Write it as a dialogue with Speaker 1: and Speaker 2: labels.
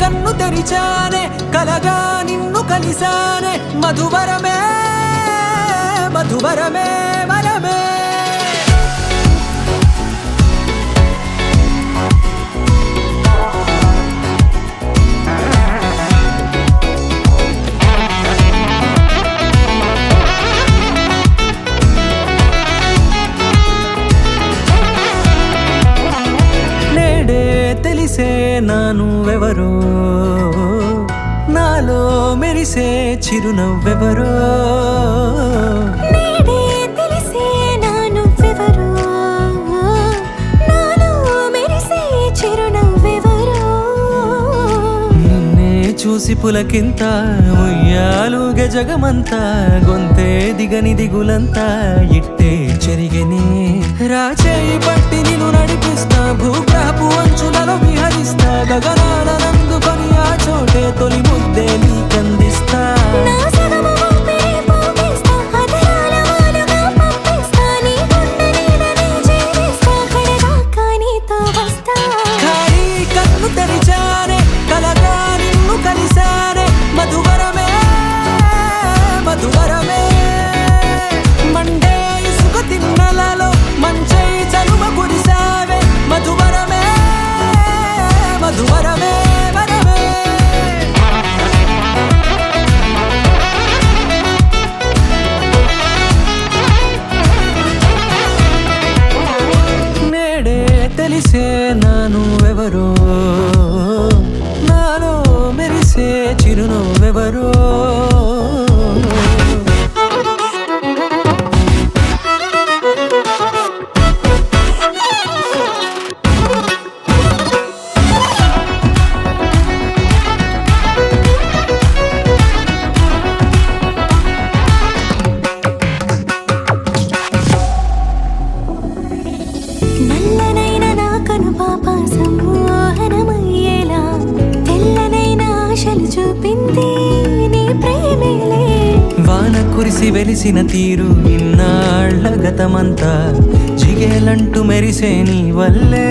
Speaker 1: కన్ను తెరిచానే కలగా నిన్ను కలిసానే మధువరమే మధువరమే వరమే తెలిసే నానువెవరో నాలో మెరిసే చిరునవ్వెవరో
Speaker 2: నేడే తెలిసే నానువెవరో నాలో మెరిసే చిరునవ్వెవరో
Speaker 1: నిన్నే చూసి పులకింత ఉయ్యాలుగే జగమంతా గొంతే దిగని దిగులంతా ఇట్టే చెరిగెనే రాచేయి పట్టి నిన్ను నడిపిస్తా భూగ్రహపు అంచులలో విహరిస్తా గగనాలనందుకొని ఆ చోటే తొలి ముద్దే నీకందిస్తా
Speaker 2: నా సగము ఊపిరి పోగేస్తా అధరాల వాలుగా పంపిస్తా నీ గుండె నీడనే జీవిస్తా కడదాకా నీతో వస్తా
Speaker 1: ఖాళీ కన్ను తెరిచానే కలగా నిన్ను కలిసానే మధువరమే మధువరమే మండే ఇసుక తిన్నలలో మంచై చలువ కురిసావే మధువరమే మధువరమే వరమే నేడే తెలిసే నానువెవరో నాలో మెరిసే చిరునవ్వెవరో
Speaker 2: నల్లనైన నా కనుపాప సమ్మోహనమయ్యేలా తెల్లనైన ఆశలు చూపింది నీ ప్రేమేలే
Speaker 1: వాన కురిసి వెలిసిన తీరు ఇన్నాళ్ల గతమంతా జిగేలంటూ మెరిసే నీ వల్లే